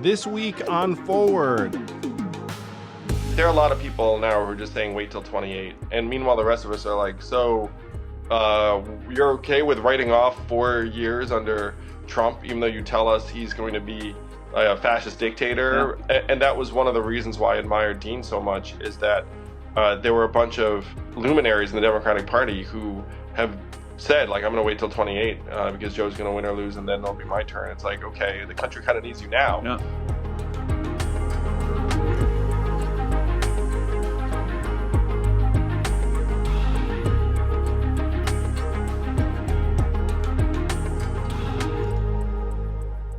This week on Forward. There are a lot of people now who are just saying wait till 28. And meanwhile, the rest of us are like, so you're okay with writing off 4 years under Trump, even though you tell us he's going to be a fascist dictator? Yeah. And that was one of the reasons why I admired Dean so much, is that there were a bunch of luminaries in the Democratic Party who have said, like, I'm going to wait till 28 because Joe's going to win or lose, and then it'll be my turn. It's like, okay, the country kind of needs you now. Yeah.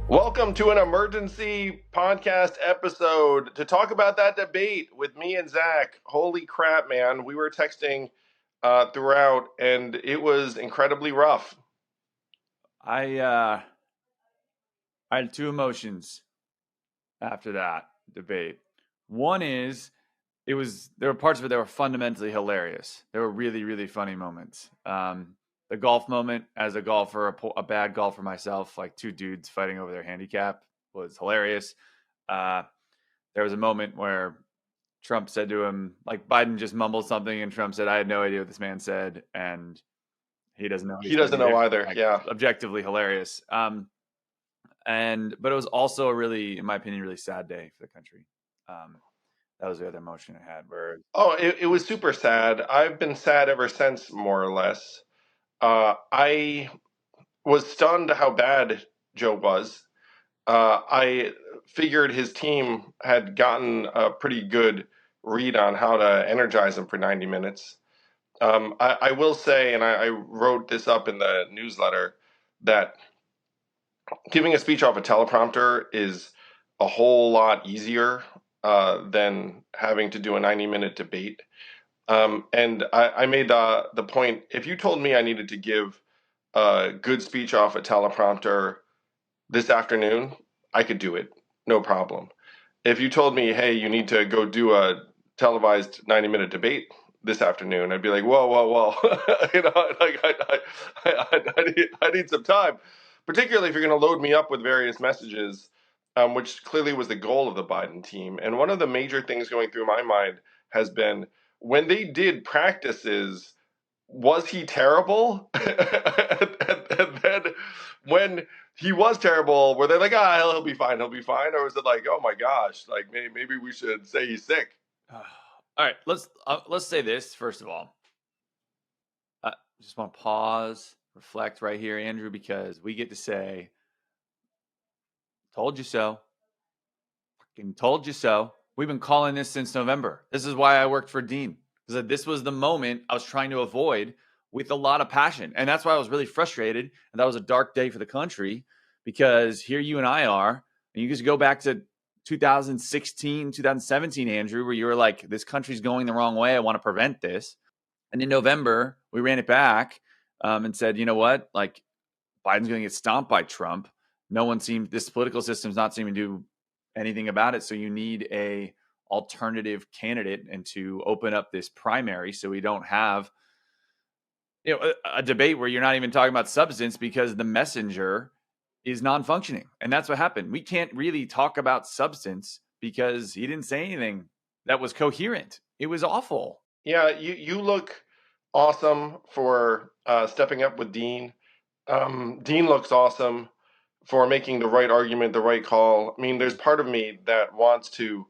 Welcome to an emergency podcast episode to talk about that debate with me and Zach. Holy crap, man. We were texting throughout, and it was incredibly rough. I had two emotions after that debate. One is there were parts of it that were fundamentally hilarious. There were really, really funny moments. The golf moment, as a golfer, a bad golfer myself, like two dudes fighting over their handicap, was hilarious. There was a moment where Trump said to him, like, Biden just mumbled something, and Trump said, I had no idea what this man said, and he doesn't know. He doesn't know either. Like, yeah. Objectively hilarious. But it was also a really, in my opinion, really sad day for the country. That was the other emotion I had. It was super sad. I've been sad ever since, more or less. I was stunned how bad Joe was. I figured his team had gotten a pretty good read on how to energize him for 90 minutes. I will say, and I wrote this up in the newsletter, that giving a speech off a teleprompter is a whole lot easier than having to do a 90-minute debate. And I made the point, if you told me I needed to give a good speech off a teleprompter this afternoon, I could do it, no problem. If you told me, hey, you need to go do a televised 90-minute debate this afternoon, I'd be like, whoa. You know, like I need some time, particularly if you're going to load me up with various messages, which clearly was the goal of the Biden team. And one of the major things going through my mind has been, when they did practices, was he terrible? and then when he was terrible, were they like, he'll be fine. Or was it like, oh my gosh, like maybe we should say he's sick? All right, let's say this first of all. Just want to pause, reflect right here, Andrew, because we get to say, "Told you so." Fucking told you so. We've been calling this since November. This is why I worked for Dean, because this was the moment I was trying to avoid with a lot of passion. And that's why I was really frustrated. And that was a dark day for the country, because here you and I are, and you just go back to 2016, 2017, Andrew, where you were like, this country's going the wrong way. I want to prevent this. And in November, we ran it back and said, you know what? Like, Biden's going to get stomped by Trump. This political system's not seeming to do anything about it. So you need a alternative candidate and to open up this primary so we don't have a debate where you're not even talking about substance because the messenger is non-functioning. And that's what happened. We can't really talk about substance because he didn't say anything that was coherent. It was awful. Yeah, you look awesome for stepping up with Dean. Dean looks awesome for making the right argument, the right call. I mean, there's part of me that wants to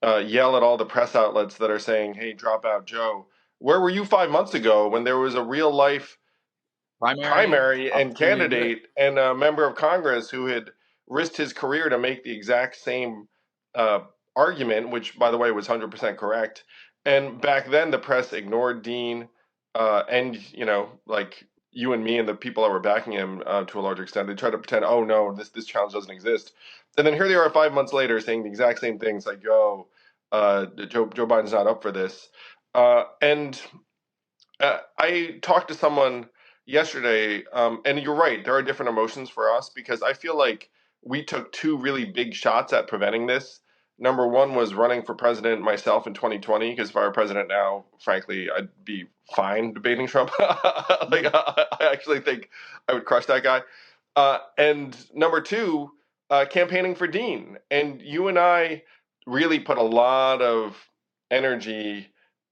yell at all the press outlets that are saying, hey, drop out Joe. Where were you 5 months ago when there was a real life primary and candidate and a member of Congress who had risked his career to make the exact same argument, which, by the way, was 100% correct. And back then, the press ignored Dean and, you know, like you and me and the people that were backing him to a large extent, they tried to pretend, oh, no, this challenge doesn't exist. And then here they are 5 months later saying the exact same things, like, Joe Biden's not up for this. And I talked to someone yesterday, and you're right, there are different emotions for us, because I feel like we took two really big shots at preventing this. Number one was running for president myself in 2020, because if I were president now, frankly, I'd be fine debating Trump. Like, I actually think I would crush that guy. And number two, campaigning for Dean. And you and I really put a lot of energy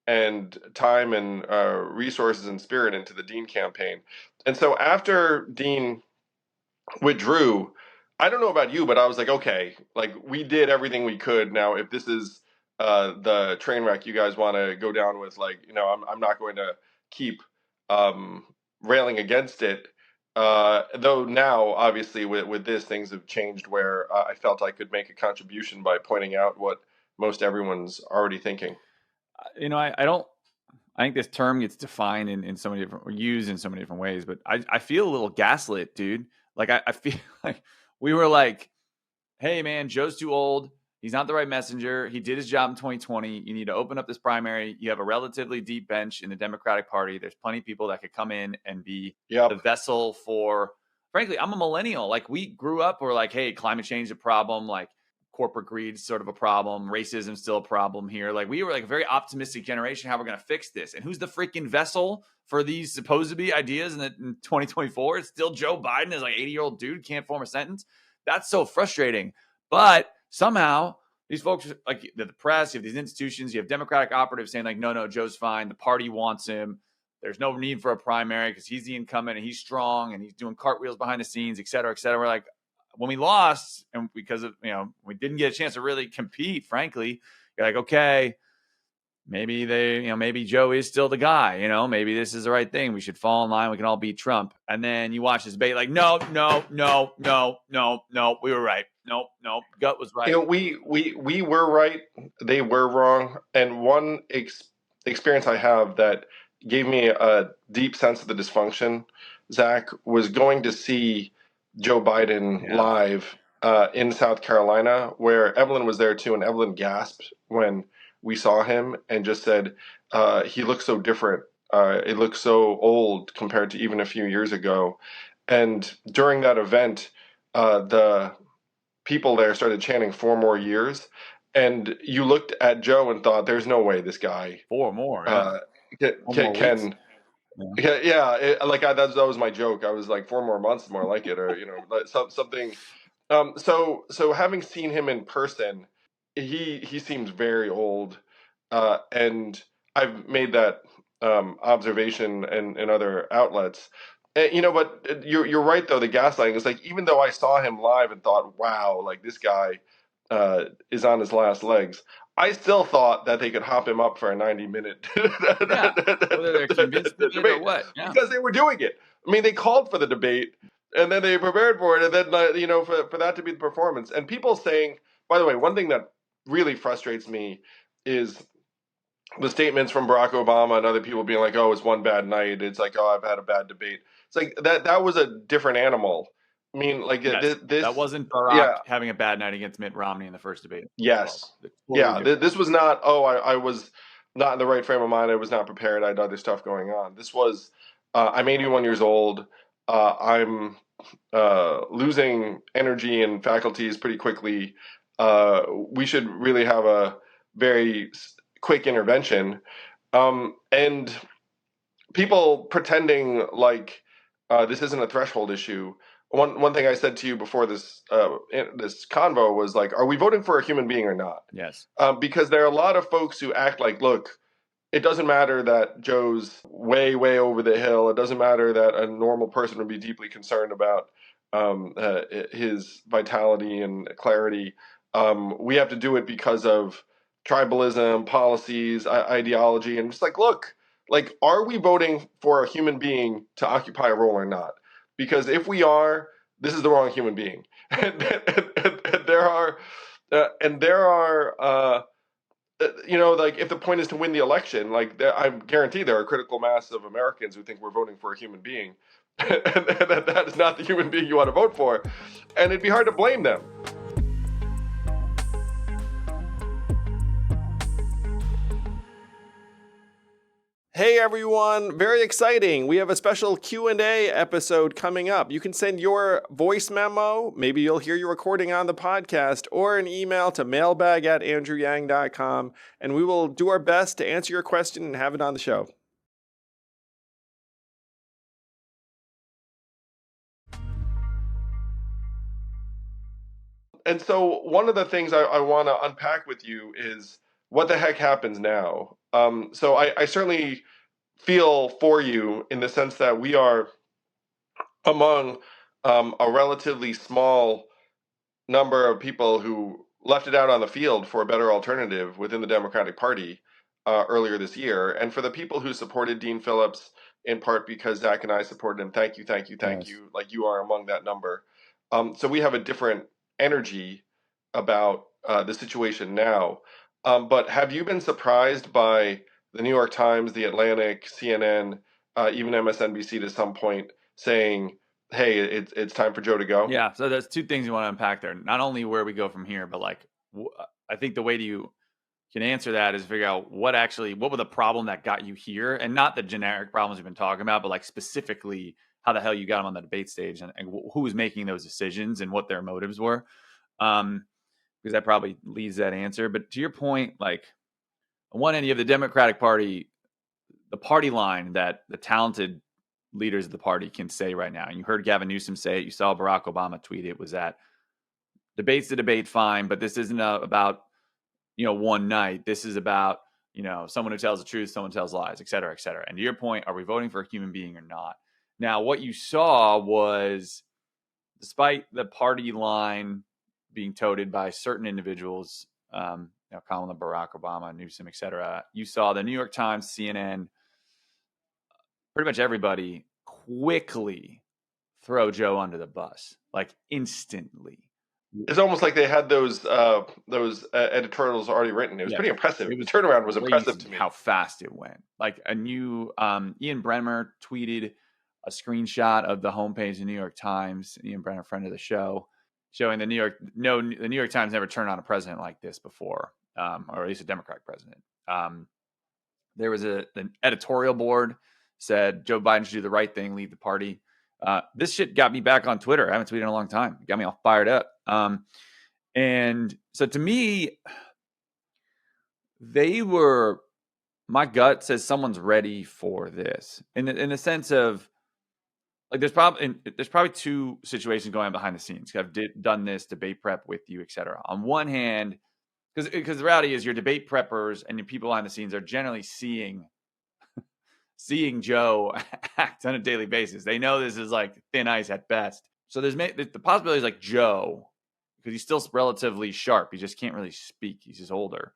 and time and resources and spirit into the Dean campaign. And so after Dean withdrew, I don't know about you, but I was like, okay, like we did everything we could. Now, if this is the train wreck you guys want to go down with, like, I'm not going to keep um, railing against it. Though now, obviously, with this, things have changed where I felt I could make a contribution by pointing out what most everyone's already thinking. I don't. I think this term gets defined in so many different, or used in so many different ways, but I feel a little gaslit, dude. Like I feel like we were like, hey man, Joe's too old. He's not the right messenger. He did his job in 2020. You need to open up this primary. You have a relatively deep bench in the Democratic Party. There's plenty of people that could come in and be the vessel for, frankly, I'm a millennial. Like we grew up, we're like, hey, climate change is a problem. Like corporate greed is sort of a problem. Racism still a problem here. Like we were like a very optimistic generation, how we're going to fix this. And who's the freaking vessel for these supposed to be ideas in 2024? It's still Joe Biden is like 80-year-old dude, can't form a sentence. That's so frustrating. But somehow these folks, like the press, you have these institutions, you have Democratic operatives saying like, no, Joe's fine. The party wants him. There's no need for a primary because he's the incumbent and he's strong and he's doing cartwheels behind the scenes, et cetera, et cetera. We're like, when we lost and because of, we didn't get a chance to really compete, frankly, you're like, okay, maybe maybe Joe is still the guy, maybe this is the right thing. We should fall in line. We can all beat Trump. And then you watch this debate like, no, we were right. No, gut was right. We were right. They were wrong. And one experience I have that gave me a deep sense of the dysfunction, Zach, was going to see Joe Biden live in South Carolina, where Evelyn was there too, and Evelyn gasped when we saw him and just said, he looks so different. It looks so old compared to even a few years ago. And during that event, the people there started chanting 4 more years. And you looked at Joe and thought, there's no way this guy 4 more can. That was my joke. I was like 4 more months, more like it, or something. So having seen him in person, he seems very old, and I've made that observation in other outlets. But you're right though. The gaslighting is like, even though I saw him live and thought, wow, like this guy is on his last legs, I still thought that they could hop him up for a 90-minute whether they're convinced debate or what, because they were doing it. I mean, they called for the debate and then they prepared for it, and then for that to be the performance. And people saying, by the way, one thing that really frustrates me is the statements from Barack Obama and other people being like, "Oh, it's one bad night." It's like, "Oh, I've had a bad debate." It's like that was a different animal. I mean, like this that wasn't Barack having a bad night against Mitt Romney in the first debate. Yes, this was not. Oh, I was not in the right frame of mind. I was not prepared. I had other stuff going on. This was. I'm 81 years old. I'm losing energy and faculties pretty quickly. We should really have a very quick intervention, and people pretending like this isn't a threshold issue. One thing I said to you before this convo was like, are we voting for a human being or not? Yes. Because there are a lot of folks who act like, look, it doesn't matter that Joe's way, way over the hill. It doesn't matter that a normal person would be deeply concerned about his vitality and clarity. We have to do it because of tribalism, policies, ideology. And it's like, look, like, are we voting for a human being to occupy a role or not? Because if we are, this is the wrong human being. and there are like, if the point is to win the election, like, I guarantee there are a critical mass of Americans who think we're voting for a human being, and that is not the human being you want to vote for, and it'd be hard to blame them. Hey everyone, very exciting. We have a special Q&A episode coming up. You can send your voice memo, maybe you'll hear your recording on the podcast, or an email to mailbag@andrewyang.com, and we will do our best to answer your question and have it on the show. And so one of the things I want to unpack with you is what the heck happens now. So I certainly feel for you in the sense that we are among a relatively small number of people who left it out on the field for a better alternative within the Democratic Party earlier this year. And for the people who supported Dean Phillips, in part because Zach and I supported him, thank you, thank you, thank Yes. you. Like, you are among that number. So we have a different energy about the situation now. But have you been surprised by the New York Times, the Atlantic, CNN, even MSNBC to some point saying, hey, it's time for Joe to go? Yeah. So there's two things you want to unpack there. Not only where we go from here, but like, I think the way you can answer that is figure out what was the problem that got you here, and not the generic problems we've been talking about, but like specifically how the hell you got them on the debate stage, and who was making those decisions and what their motives were. Because that probably leads that answer. But to your point, like on one end, you have the Democratic Party, the party line that the talented leaders of the party can say right now. And you heard Gavin Newsom say it. You saw Barack Obama tweet it. Was that debate's the debate, fine, but this isn't about one night. This is about someone who tells the truth, someone tells lies, et cetera, et cetera. And to your point, are we voting for a human being or not? Now, what you saw was, despite the party line being toted by certain individuals, calling Barack Obama, Newsom, et cetera, you saw the New York Times, CNN, pretty much everybody quickly throw Joe under the bus, like instantly. It's almost like they had those editorials already written. It was pretty impressive. The turnaround was impressive to me. How fast it went. Like a new Ian Bremmer tweeted a screenshot of the homepage of the New York Times. Ian Bremmer, friend of the show, showing the New York Times never turned on a president like this before, or at least a Democratic president. There was an editorial board said Joe Biden should do the right thing, leave the party. This shit got me back on Twitter. I haven't tweeted in a long time. It got me all fired up. And so to me, my gut says someone's ready for this in the sense of, like, there's probably two situations going on behind the scenes. I've done this debate prep with you, et cetera. On one hand, because the reality is your debate preppers and your people behind the scenes are generally seeing Joe act on a daily basis. They know this is like thin ice at best. So there's the possibility is like Joe, because he's still relatively sharp. He just can't really speak. He's just older.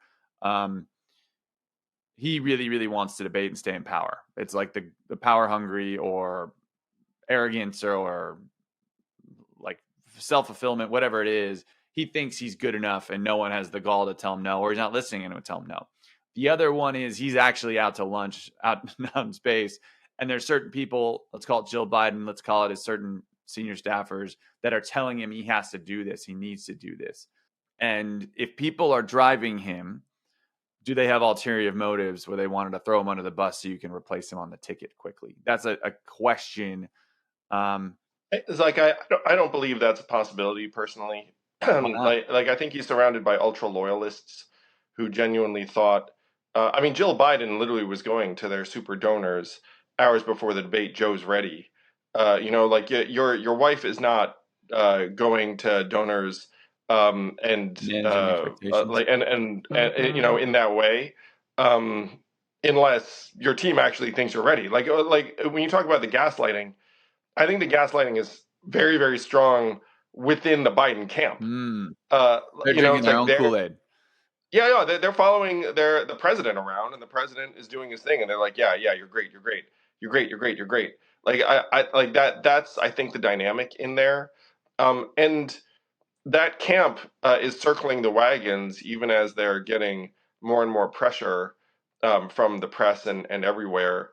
He really, really wants to debate and stay in power. It's like the power hungry or arrogance or like self-fulfillment, whatever it is. He thinks he's good enough and no one has the gall to tell him no, or he's not listening and would tell him no. The other one is he's actually out to lunch out in space. And there's certain people, let's call it Jill Biden, let's call it as certain senior staffers that are telling him he has to do this. He needs to do this. And if people are driving him, do they have ulterior motives where they wanted to throw him under the bus so you can replace him on the ticket quickly? That's a question. It's like, I don't believe that's a possibility personally. Like I think he's surrounded by ultra loyalists who genuinely thought, Jill Biden literally was going to their super donors hours before the debate. Joe's ready. Like your wife is not going to donors in that way, unless your team actually thinks you're ready. Like when you talk about the gaslighting, I think the gaslighting is very, very strong within the Biden camp. They're drinking their own Kool-Aid. Yeah, they're following the president around, and the president is doing his thing, and they're like, yeah, you're great. Like I like that. That's, I think, the dynamic in there, and that camp is circling the wagons even as they're getting more and more pressure from the press and everywhere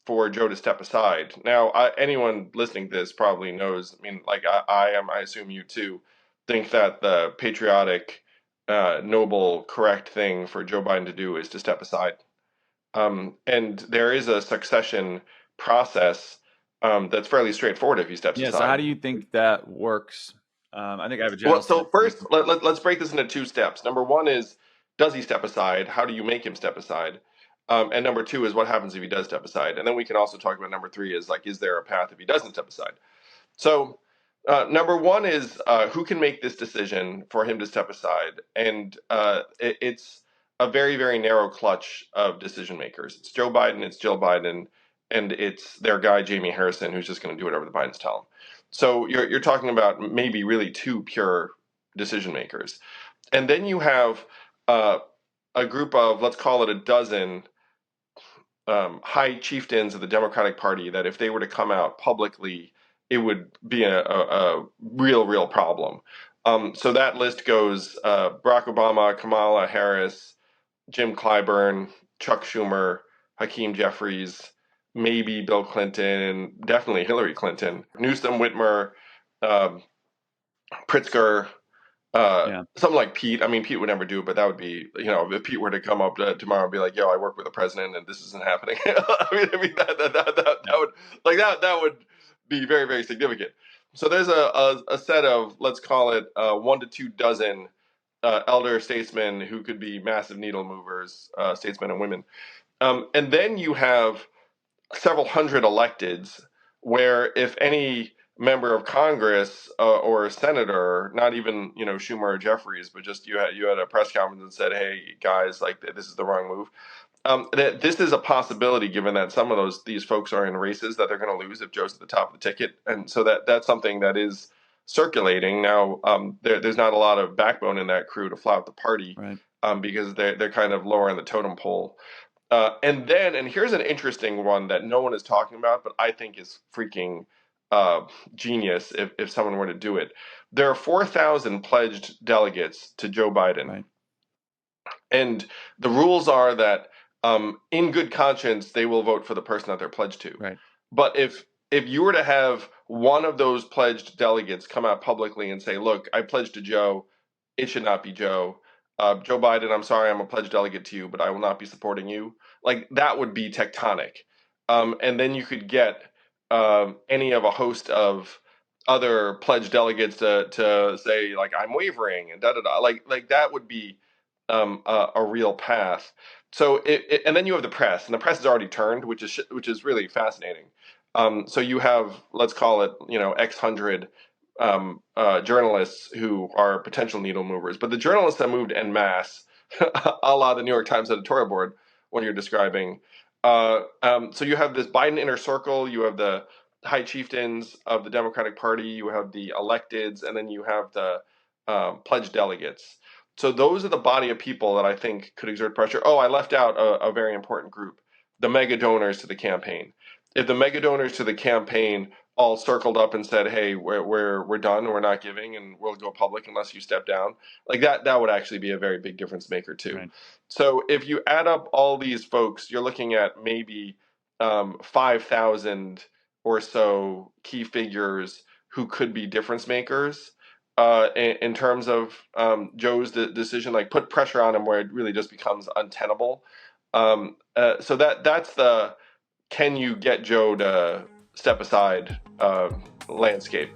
for Joe to step aside. Now, anyone listening to this probably knows. I assume you too think that the patriotic, noble, correct thing for Joe Biden to do is to step aside. And there is a succession process that's fairly straightforward if he steps aside. Yeah, so how do you think that works? I think I have a general. Well, so first, let's break this into two steps. Number one is, does he step aside? How do you make him step aside? And number two is, what happens if he does step aside? And then we can also talk about number three is, like, is there a path if he doesn't step aside? So Number one is who can make this decision for him to step aside, and it's a very, very narrow clutch of decision makers. It's Joe Biden, it's Jill Biden, and it's their guy Jamie Harrison, who's just going to do whatever the Bidens tell him. So you're talking about maybe really two pure decision makers, and then you have a group of, let's call it a dozen high chieftains of the Democratic Party that if they were to come out publicly, it would be a real problem. So that list goes Barack Obama, Kamala Harris, Jim Clyburn, Chuck Schumer, Hakeem Jeffries, maybe Bill Clinton, definitely Hillary Clinton, Newsom, Whitmer, Pritzker, something like Pete. I mean, Pete would never do it, but that would be, if Pete were to come up tomorrow and be like, "Yo, I work with the president, and this isn't happening." I mean that would be very, very significant. So there's a set of, let's call it 1 to 2 dozen elder statesmen who could be massive needle movers, statesmen and women, and then you have several hundred electeds, where if any member of Congress or a senator, not even Schumer or Jeffries, but just you had a press conference and said, "Hey guys, like this is the wrong move." That this is a possibility, given that some of these folks are in races that they're going to lose if Joe's at the top of the ticket, and so that's something that is circulating now. There's not a lot of backbone in that crew to flout the party, Right. Because they're kind of lower in the totem pole. And here's an interesting one that no one is talking about, but I think is freaking genius if someone were to do it. There are 4,000 pledged delegates to Joe Biden. Right. And the rules are that in good conscience, they will vote for the person that they're pledged to. Right. But if you were to have one of those pledged delegates come out publicly and say, "Look, I pledged to Joe, it should not be Joe. Joe Biden, I'm sorry, I'm a pledged delegate to you, but I will not be supporting you." Like, that would be tectonic. And then you could get any of a host of other pledged delegates to say, like, "I'm wavering," and da-da-da. Like that would be a real path. So and then you have the press, and the press has already turned, which is really fascinating. So you have, let's call it, X hundred journalists who are potential needle movers, but the journalists that moved en masse, a la the New York Times editorial board, when you're describing. So you have this Biden inner circle, you have the high chieftains of the Democratic Party, you have the electeds, and then you have the pledged delegates. So those are the body of people that I think could exert pressure. Oh, I left out a very important group, the mega donors to the campaign. If the mega donors to the campaign all circled up and said, "Hey, we're done, we're not giving, and we'll go public unless you step down," like that would actually be a very big difference maker too. Right. So if you add up all these folks, you're looking at maybe 5,000 or so key figures who could be difference makers in terms of Joe's decision. Like, put pressure on him where it really just becomes untenable. So that's the can you get Joe to step aside landscape.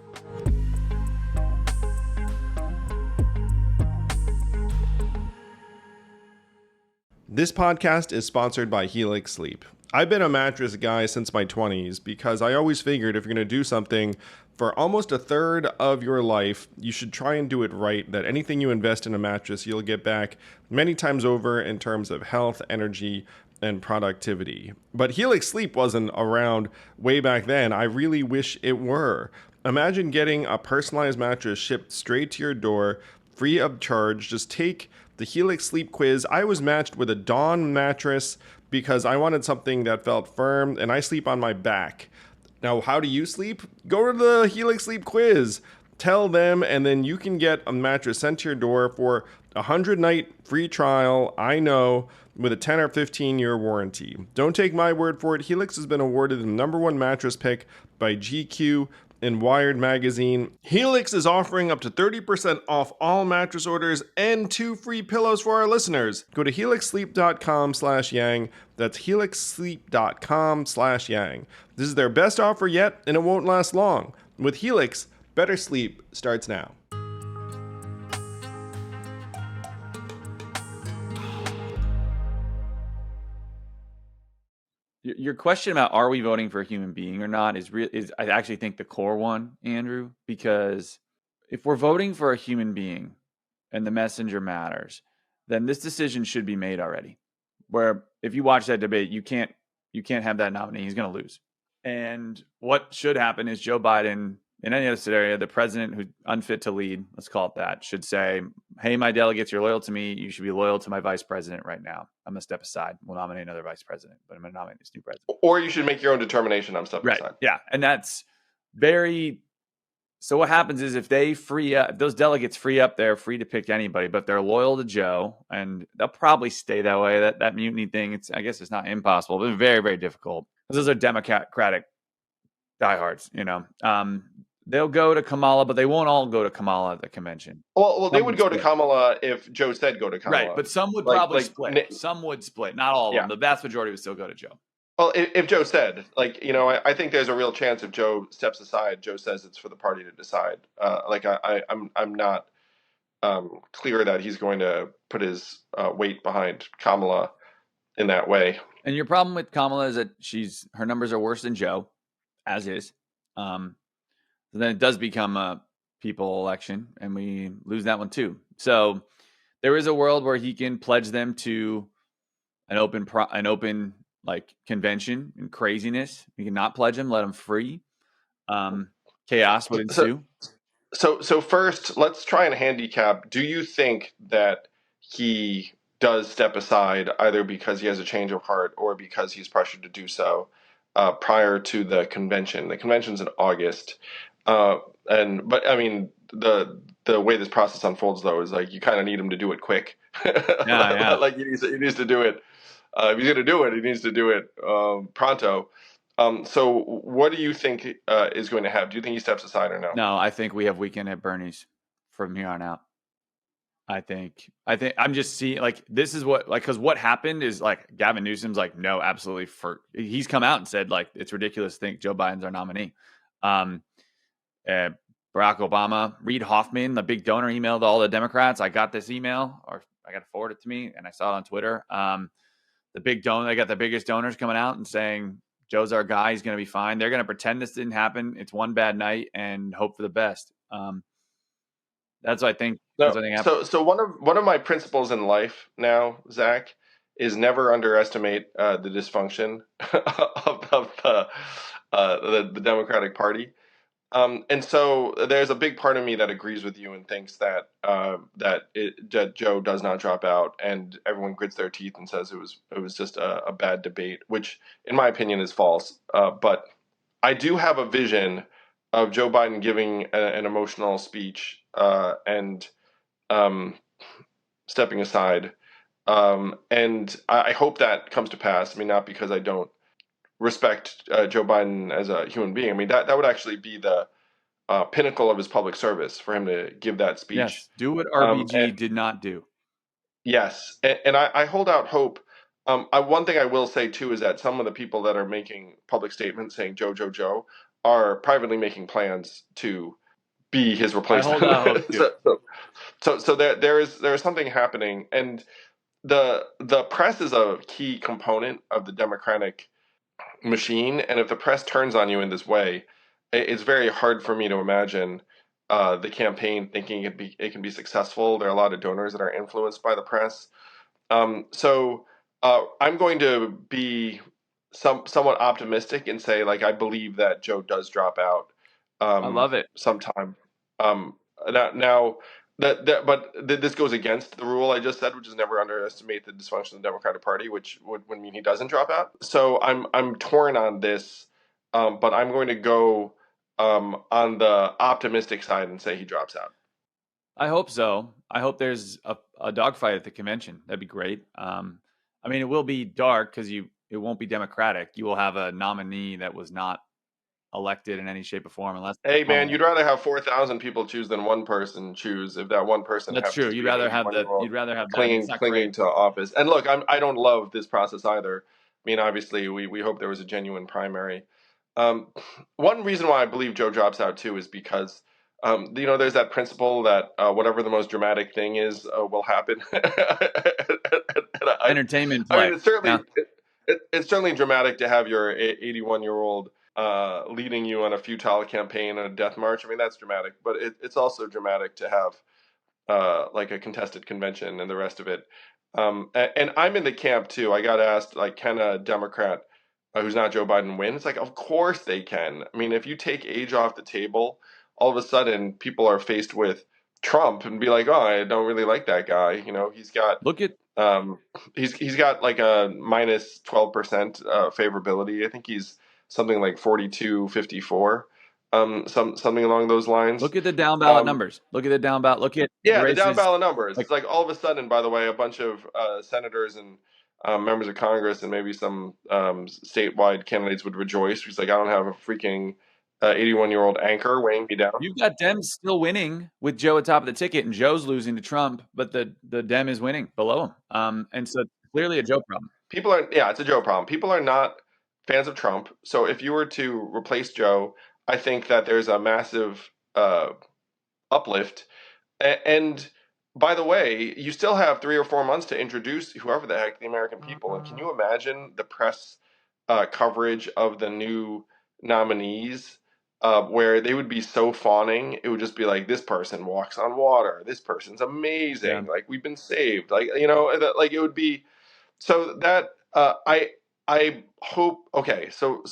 This podcast is sponsored by Helix Sleep. I've been a mattress guy since my 20s because I always figured if you're going to do something for almost a third of your life, you should try and do it right, that anything you invest in a mattress, you'll get back many times over in terms of health, energy, and productivity. But Helix Sleep wasn't around way back then. I really wish it were. Imagine getting a personalized mattress shipped straight to your door, free of charge. Just take the Helix Sleep quiz. I was matched with a Dawn mattress because I wanted something that felt firm, and I sleep on my back. Now, how do you sleep? Go to the Helix Sleep quiz. Tell them, and then you can get a mattress sent to your door for a 100-night free trial, I know, with a 10 or 15-year warranty. Don't take my word for it. Helix has been awarded the #1 mattress pick by GQ and Wired magazine. Helix is offering up to 30% off all mattress orders and 2 free pillows for our listeners. Go to helixsleep.com/yang. That's helixsleep.com/yang. This is their best offer yet, and it won't last long. With Helix, better sleep starts now. Your question about are we voting for a human being or not is I actually think the core one, Andrew, because if we're voting for a human being and the messenger matters, then this decision should be made already. Where if you watch that debate, you can't have that nominee. He's going to lose. And what should happen is Joe Biden, in any other scenario, the president who's unfit to lead, let's call it that, should say, hey, my delegates, you're loyal to me. You should be loyal to my vice president right now. I'm going to step aside. We'll nominate another vice president, but I'm going to nominate this new president. Or you should make your own determination. I'm stepping aside. Yeah. And that's very... So what happens is if they free up, if those delegates free up, they're free to pick anybody, but they're loyal to Joe, and they'll probably stay that way. That mutiny thing, I guess it's not impossible, but it's very, very difficult. Those are Democratic diehards, they'll go to Kamala, but they won't all go to Kamala at the convention. Well, they would go to Kamala if Joe said go to Kamala. Right, but some would probably split. Some would split. Not all of them. The vast majority would still go to Joe. Well, if Joe said, I think there's a real chance if Joe steps aside, Joe says it's for the party to decide. I'm not clear that he's going to put his weight behind Kamala in that way. And your problem with Kamala is that her numbers are worse than Joe, as is. So then it does become a people election, and we lose that one too. So there is a world where he can pledge them to an open convention and craziness. We can not pledge them, let them free. Chaos would ensue. So first, let's try and handicap. Do you think that he does step aside either because he has a change of heart or because he's pressured to do so prior to the convention? The convention's in August. But I mean, the way this process unfolds, though, is you kind of need him to do it quick. Yeah. He needs to do it. If he's going to do it, he needs to do it pronto. So what do you think is going to happen? Do you think he steps aside or no? No, I think we have Weekend at Bernie's from here on out. I think I'm just seeing this is what because what happened is Gavin Newsom's no, absolutely he's come out and said it's ridiculous to think Joe Biden's our nominee. Barack Obama, Reid Hoffman, the big donor, emailed all the Democrats. I got this email, or I got to forward it to me, and I saw it on Twitter. The big donor, they got the biggest donors coming out and saying Joe's our guy. He's going to be fine. They're going to pretend this didn't happen. It's one bad night and hope for the best. That's what I think. So one of my principles in life now, Zach, is never underestimate the dysfunction of the Democratic Party. And so there's a big part of me that agrees with you and thinks that that Joe does not drop out, and everyone grits their teeth and says it was just a bad debate, which in my opinion is false. But I do have a vision of Joe Biden giving an emotional speech and stepping aside, and I hope that comes to pass. I mean, not because I don't respect Joe Biden as a human being. I mean, that would actually be the pinnacle of his public service for him to give that speech. Yes, do what RBG did not do. Yes, and I hold out hope. One thing I will say, too, is that some of the people that are making public statements saying Joe are privately making plans to be his replacement. I hold out hope, too. So there is something happening, and the press is a key component of the Democratic machine, and if the press turns on you in this way, it's very hard for me to imagine the campaign thinking it can be successful. There are a lot of donors that are influenced by the press. So I'm going to be somewhat optimistic and say I believe that Joe does drop out. I love it. Sometime. This goes against the rule I just said, which is never underestimate the dysfunction of the Democratic Party, which would mean he doesn't drop out. So I'm torn on this, but I'm going to go on the optimistic side and say he drops out. I hope so. I hope there's a dogfight at the convention. That'd be great. I mean, it will be dark because it won't be Democratic. You will have a nominee that was not elected in any shape or form, unless. Hey man, you'd rather have 4,000 people choose than one person choose. If that one person, that's true. You'd rather have clinging to office. And look, I don't love this process either. I mean, obviously, we hope there was a genuine primary. One reason why I believe Joe drops out too is because there's that principle that whatever the most dramatic thing is will happen. Entertainment play. I mean, it's certainly dramatic to have your 81-year-old leading you on a futile campaign and a death march. I mean, that's dramatic, but it's also dramatic to have like a contested convention and the rest of it. And I'm in the camp too. I got asked, like, can a Democrat who's not Joe Biden win? It's like, of course they can. I mean, if you take age off the table, all of a sudden people are faced with Trump and be like, oh, I don't really like that guy. You know, he's got Look at he's got like a minus 12% favorability. I think he's something like 42-54, something along those lines. look at the down ballot numbers. Look at the down ballot. Look at Yeah, races. the down ballot numbers. Like, It's like all of a sudden, by the way, a bunch of senators and members of Congress and maybe some statewide candidates would rejoice. He's like, I don't have a freaking 81-year-old anchor weighing me down. you've got Dems still winning with Joe at top of the ticket, and Joe's losing to Trump, but the Dem is winning below him. And so it's clearly a Joe problem. It's a Joe problem. People are not fans of Trump. So if you were to replace Joe, I think that there's a massive uplift. And by the way, you still have 3 or 4 months to introduce whoever the heck the American people. And can you imagine the press coverage of the new nominees where they would be so fawning? It would just be like, this person walks on water. This person's amazing. Yeah. Like, we've been saved. Like, you know, like it would be. So that I hope. Okay, so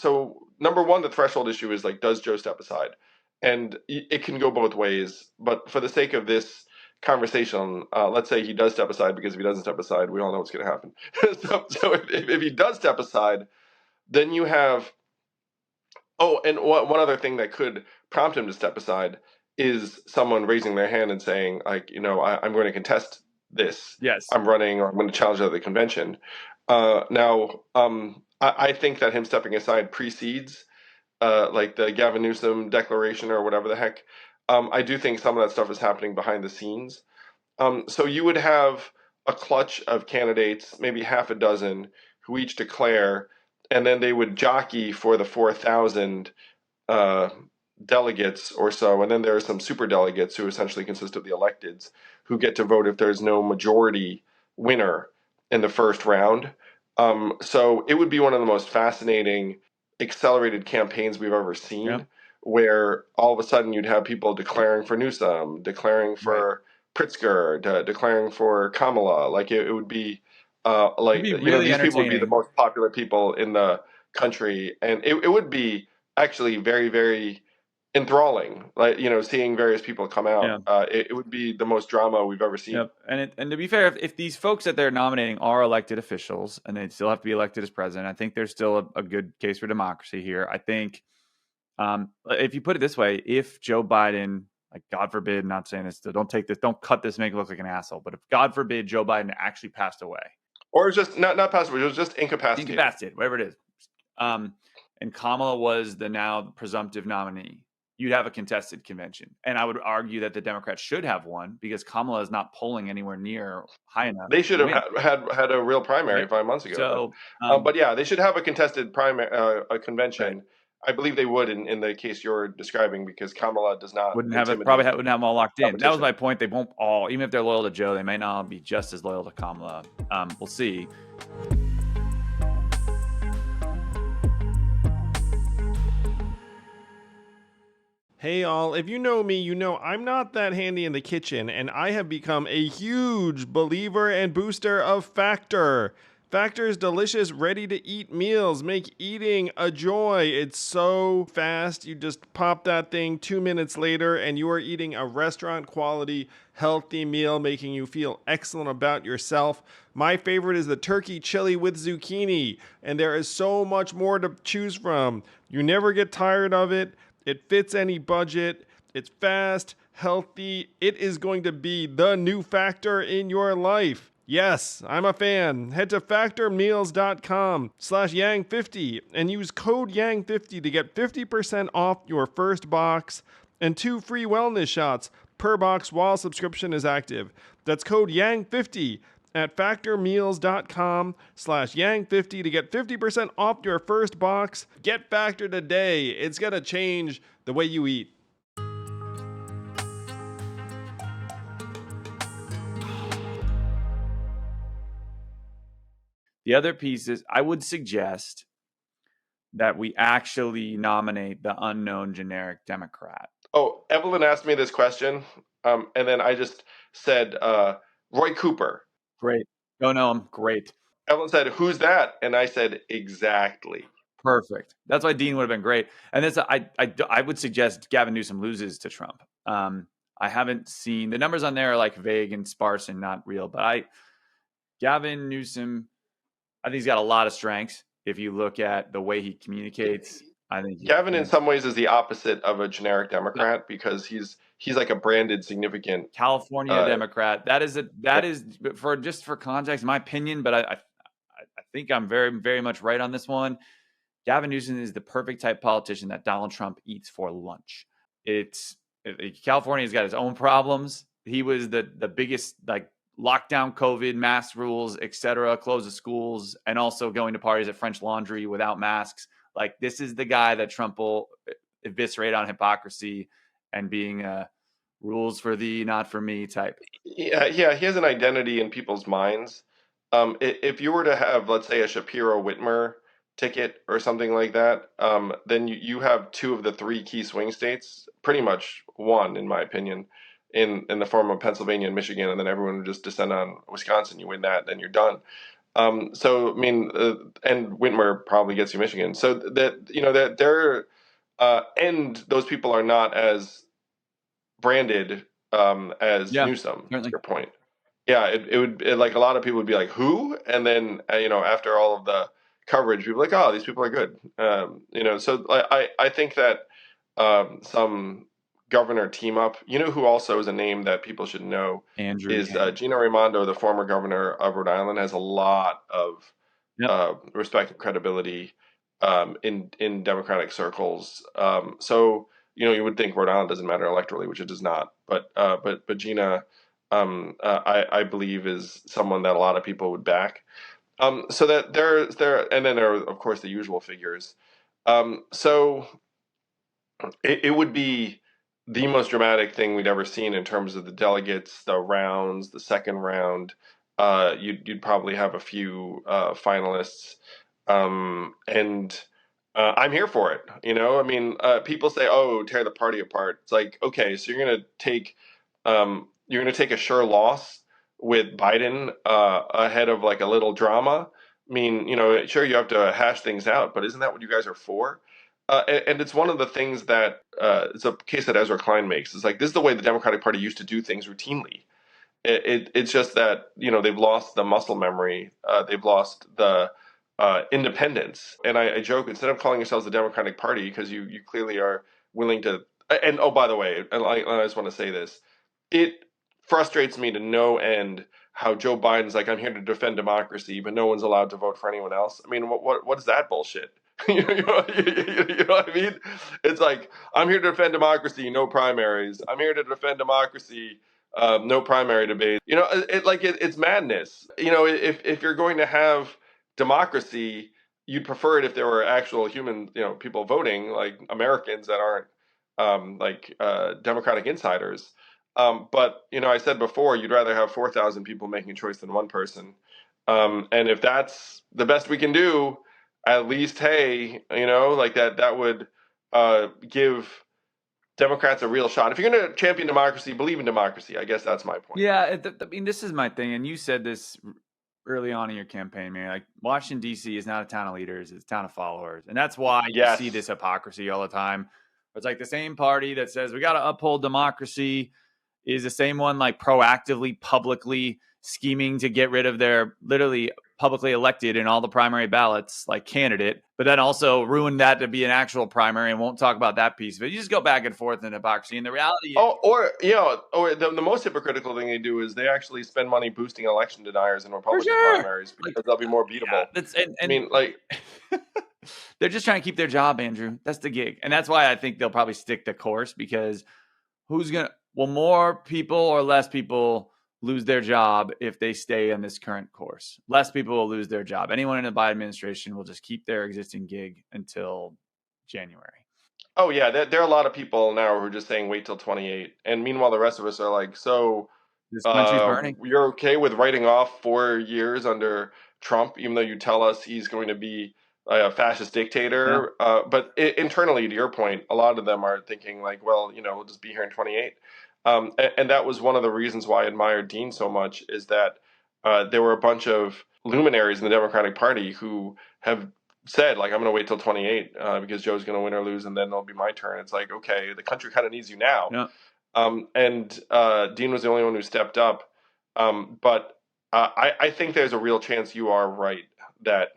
number one, the threshold issue is like, does Joe step aside? And it can go both ways. But for the sake of this conversation, let's say he does step aside, because if he doesn't step aside, we all know what's going to happen. so if he does step aside, then you have. Oh, and one other thing that could prompt him to step aside is someone raising their hand and saying, like, you know, I'm going to contest this. Yes. I'm running, or I'm going to challenge at the convention. I think that him stepping aside precedes like the Gavin Newsom declaration or whatever the heck. I do think some of that stuff is happening behind the scenes. So you would have a clutch of candidates, maybe half a dozen, who each declare, and then they would jockey for the 4,000 delegates or so. And then there are some super delegates who essentially consist of the electeds who get to vote if there's no majority winner in the first round. So it would be one of the most fascinating accelerated campaigns we've ever seen, where all of a sudden you'd have people declaring for Newsom, declaring for Pritzker, declaring for Kamala. Like it would be like, It'd be you know, really these people would be the entertaining. most popular people in the country, and it would be actually very, very enthralling. Like, you know, seeing various people come out, it would be the most drama we've ever seen. Yep. And to be fair, if these folks that they're nominating are elected officials and they still have to be elected as president, I think there's still a good case for democracy here. I think if you put it this way, if Joe Biden, like, God forbid, not saying this, don't take this, don't cut this, make it look like an asshole, but if God forbid Joe Biden actually passed away, or just not passed away, it was just incapacitated, whatever it is, and Kamala was the now presumptive nominee, you'd have a contested convention. And I would argue that the Democrats should have one, because Kamala is not polling anywhere near high enough. They should have had a real primary 5 months ago. So, but yeah, they should have a contested primary convention. Right. I believe they would in the case you're describing, because Kamala does not wouldn't have them all locked in. That was my point. They won't all, even if they're loyal to Joe, they may not be just as loyal to Kamala. We'll see. Hey all, if you know me, you know I'm not that handy in the kitchen, and I have become a huge believer and booster of Factor. Factor's delicious, ready-to-eat meals make eating a joy. It's so fast. You just pop that thing 2 minutes later, and you are eating a restaurant-quality, healthy meal, making you feel excellent about yourself. My favorite is the turkey chili with zucchini, and there is so much more to choose from. You never get tired of it. It fits any budget. It's fast, healthy. It is going to be the new Factor in your life. Yes, I'm a fan. Head to factormeals.com/yang50 and use code yang50 to get 50% off your first box and 2 free wellness shots per box while subscription is active. That's code yang50 at factormeals.com/yang50 to get 50% off your first box. Get Factor today. It's going to change the way you eat. The other piece is I would suggest that we actually nominate the unknown generic Democrat. Oh, Evelyn asked me this question, and then I just said Roy Cooper. Great. Don't know him. Great. Evelyn said, "Who's that?" And I said, "Exactly." Perfect. That's why Dean would have been great. And this, I would suggest Gavin Newsom loses to Trump. I haven't seen the numbers on there are like vague and sparse and not real, but Gavin Newsom, I think he's got a lot of strengths. If you look at the way he communicates, I think Gavin in some ways is the opposite of a generic Democrat because he's like a branded significant California Democrat. That is for context, my opinion, but I think I'm very, very much right on this one. Gavin Newsom is the perfect type politician that Donald Trump eats for lunch. California's got its own problems. He was the biggest like lockdown, COVID, mask rules, etc., close the schools, and also going to parties at French Laundry without masks. Like this is the guy that Trump will eviscerate on hypocrisy and being rules for thee, not for me type. Yeah, he has an identity in people's minds. If you were to have, let's say, a Shapiro Whitmer ticket or something like that, then you have two of the three key swing states, pretty much one, in my opinion, in the form of Pennsylvania and Michigan, and then everyone would just descend on Wisconsin. You win that, then you're done. So I mean, and Whitmer probably gets you Michigan. So that they're and those people are not as branded as Newsom. Certainly. To your point, yeah, it would like a lot of people would be like, who? And then after all of the coverage, people are like, oh, these people are good. So I think that some governor team up. You know who also is a name that people should know is Gina Raimondo, the former governor of Rhode Island, has a lot of respect and credibility in Democratic circles. So you would think Rhode Island doesn't matter electorally, which it does not. But Gina, I believe, is someone that a lot of people would back. So that there, and then there are of course the usual figures. So it would be the most dramatic thing we'd ever seen in terms of the delegates, the rounds, the second round. You'd probably have a few finalists, and I'm here for it. I mean, people say, "Oh, tear the party apart." It's like, okay, so you're gonna take a sure loss with Biden ahead of like a little drama. I mean, sure, you have to hash things out, but isn't that what you guys are for? And it's one of the things that it's a case that Ezra Klein makes. It's like, this is the way the Democratic Party used to do things routinely. It's just that, they've lost the muscle memory. They've lost the independence. And I joke, instead of calling yourselves the Democratic Party, because you clearly are willing to, and oh, by the way, and I just want to say this, it frustrates me to no end how Joe Biden's like, I'm here to defend democracy, but no one's allowed to vote for anyone else. I mean, what is that bullshit? You know what I mean? It's like, I'm here to defend democracy, no primaries. I'm here to defend democracy, no primary debate. It's madness. If you're going to have democracy, you'd prefer it if there were actual human, people voting, like Americans that aren't Democratic insiders. But I said before, you'd rather have 4,000 people making a choice than one person. And if that's the best we can do, at least, hey, that would give Democrats a real shot. If you're going to champion democracy, believe in democracy. I guess that's my point. Yeah, I mean, this is my thing, and you said this early on in your campaign, man. Like, Washington, D.C. is not a town of leaders; it's a town of followers, and that's why you see this hypocrisy all the time. It's like the same party that says we got to uphold democracy is the same one like proactively, publicly scheming to get rid of their literally publicly elected in all the primary ballots like candidate, but then also ruin that to be an actual primary and won't talk about that piece of it. You just go back and forth in hypocrisy. And the reality is, or the most hypocritical thing they do is they actually spend money boosting election deniers in Republican primaries because they'll be more beatable. They're just trying to keep their job, Andrew. That's the gig. And that's why I think they'll probably stick the course, because more people or less people lose their job if they stay on this current course? Less people will lose their job. Anyone in the Biden administration will just keep their existing gig until January. Oh, yeah. There are a lot of people now who are just saying wait till 28. And meanwhile, the rest of us are like, so this country's burning. You're okay with writing off 4 years under Trump, even though you tell us he's going to be a fascist dictator. But internally, to your point, a lot of them are thinking like, well, we'll just be here in 28. And that was one of the reasons why I admired Dean so much, is that there were a bunch of luminaries in the Democratic Party who have said, like, I'm going to wait till 28 because Joe's going to win or lose, and then it'll be my turn. It's like, okay, the country kind of needs you now. Yeah. And Dean was the only one who stepped up. But I think there's a real chance you are right that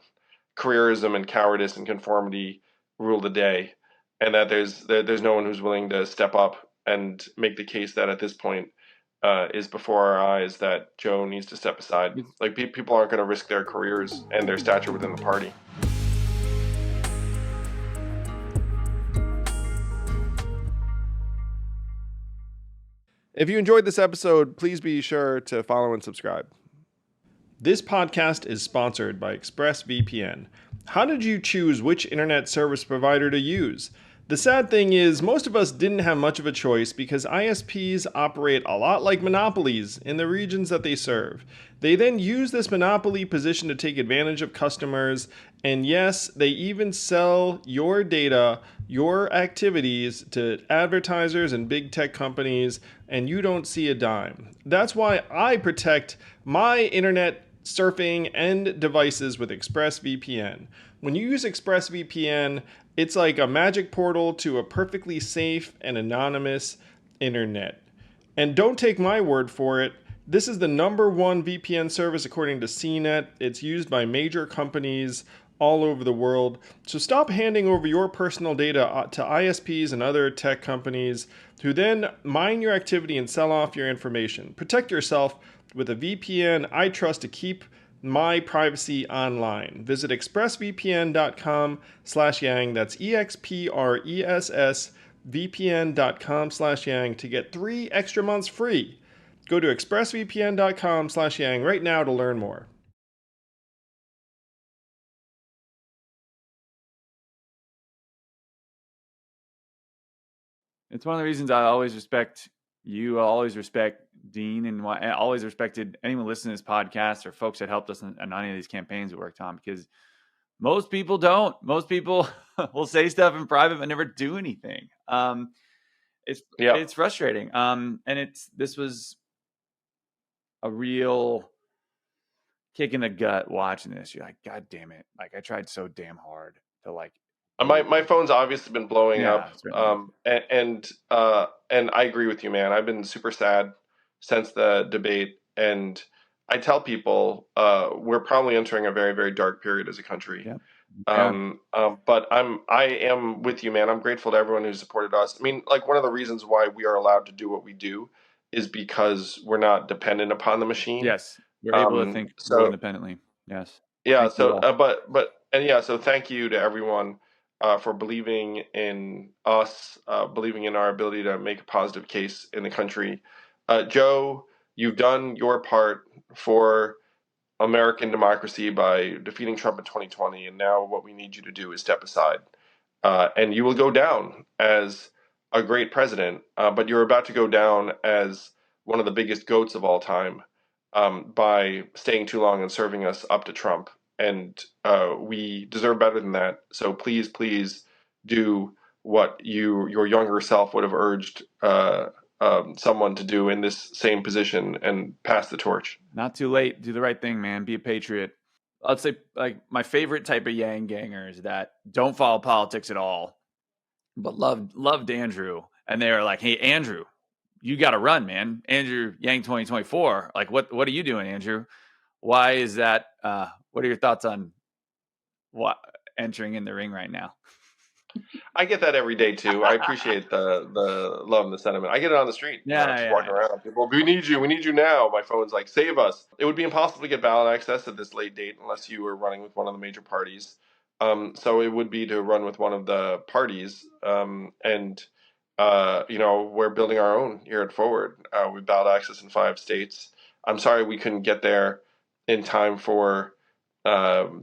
careerism and cowardice and conformity rule the day, and that there's no one who's willing to step up and make the case that at this point is before our eyes that Joe needs to step aside. Like, people aren't going to risk their careers and their stature within the party. If you enjoyed this episode, please be sure to follow and subscribe. This podcast is sponsored by ExpressVPN. How did you choose which internet service provider to use? The sad thing is, most of us didn't have much of a choice because ISPs operate a lot like monopolies in the regions that they serve. They then use this monopoly position to take advantage of customers, and yes, they even sell your data, your activities to advertisers and big tech companies, and you don't see a dime. That's why I protect my internet surfing and devices with ExpressVPN. When you use ExpressVPN, it's like a magic portal to a perfectly safe and anonymous internet. And don't take my word for it. This is the #1 VPN service according to CNET. It's used by major companies all over the world. So stop handing over your personal data to ISPs and other tech companies who then mine your activity and sell off your information. Protect yourself with a VPN I trust to keep my privacy online. Visit expressvpn.com/yang. That's expressvpn.com/yang to get 3 extra months free. Go to expressvpn.com/yang right now to learn more. It's one of the reasons I always respect you. I always respect Dean, and I always respected anyone listening to this podcast or folks that helped us on any of these campaigns we worked on, because most people don't. Most people will say stuff in private but never do anything. It's frustrating. And this was a real kick in the gut watching this. You're like, God damn it. Like, I tried so damn hard to My phone's obviously been blowing up, right. and I agree with you, man. I've been super sad since the debate, and I tell people we're probably entering a very, very dark period as a country. But I am with you, man. I'm grateful to everyone who supported us. I mean, like, one of the reasons why we are allowed to do what we do is because we're not dependent upon the machine. Yes, we're able to think so independently. Yes. Yeah. So, so thank you to everyone for believing in us, believing in our ability to make a positive case in the country. Joe, you've done your part for American democracy by defeating Trump in 2020, and now what we need you to do is step aside. And you will go down as a great president, but you're about to go down as one of the biggest goats of all time by staying too long and serving us up to Trump. And we deserve better than that. So please, please do what your younger self would have urged someone to do in this same position and pass the torch. Not too late. Do the right thing, man. Be a patriot. I'd say, like, my favorite type of Yang gangers that don't follow politics at all, but loved Andrew. And they were like, hey, Andrew, you got to run, man. Andrew Yang 2024. Like, what are you doing, Andrew? Why is that? What are your thoughts on what entering in the ring right now? I get that every day too. I appreciate the love and the sentiment. I get it on the street. Walking around. People, we need you now. My phone's like, save us. It would be impossible to get ballot access at this late date unless you were running with one of the major parties. So it would be to run with one of the parties. And we're building our own here at Forward. We ballot access in 5 states. I'm sorry we couldn't get there in time for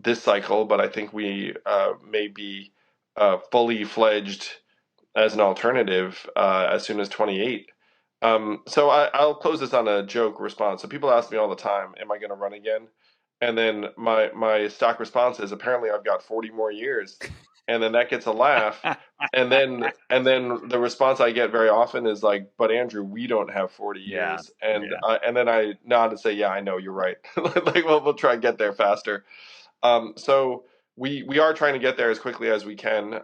this cycle, but I think we may be fully fledged as an alternative as soon as 28. So I'll close this on a joke response. So people ask me all the time, am I going to run again? And then my stock response is, apparently I've got 40 more years. And then that gets a laugh. And then the response I get very often is like, but Andrew, we don't have 40 years. And then I nod and say, yeah, I know, you're right. Like, we'll try and get there faster. So we are trying to get there as quickly as we can.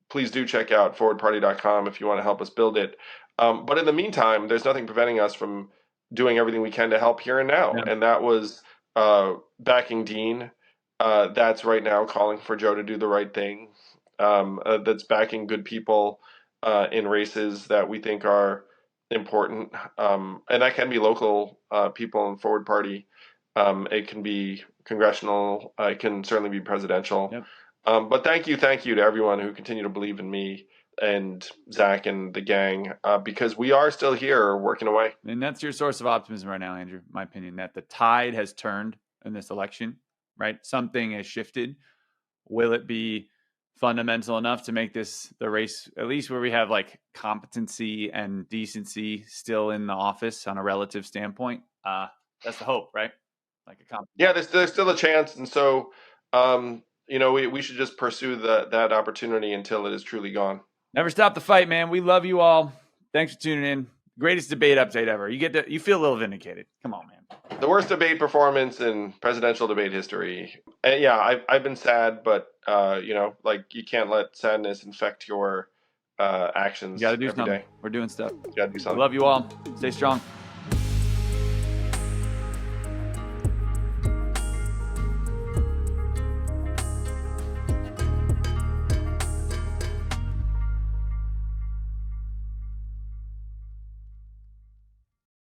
Please do check out forwardparty.com if you want to help us build it. But in the meantime, there's nothing preventing us from doing everything we can to help here and now. Yeah. And that was backing Dean. That's right now calling for Joe to do the right thing. That's backing good people in races that we think are important. And that can be local people in Forward Party. It can be congressional. It can certainly be presidential. Yep. But thank you to everyone who continue to believe in me and Zach and the gang, because we are still here working away. And that's your source of optimism right now, Andrew, my opinion, that the tide has turned in this election, right? Something has shifted. Will it be fundamental enough to make this the race, at least where we have like competency and decency still in the office on a relative standpoint? That's the hope, right? Like yeah, there's still a chance. And so, we should just pursue that opportunity until it is truly gone. Never stop the fight, man. We love you all. Thanks for tuning in. Greatest debate update ever. You feel a little vindicated. Come on, man. The worst debate performance in presidential debate history. And yeah, I've been sad, but you can't let sadness infect your actions. You got to do every something. day. We're doing stuff. You got to do something. I love you all. Stay strong.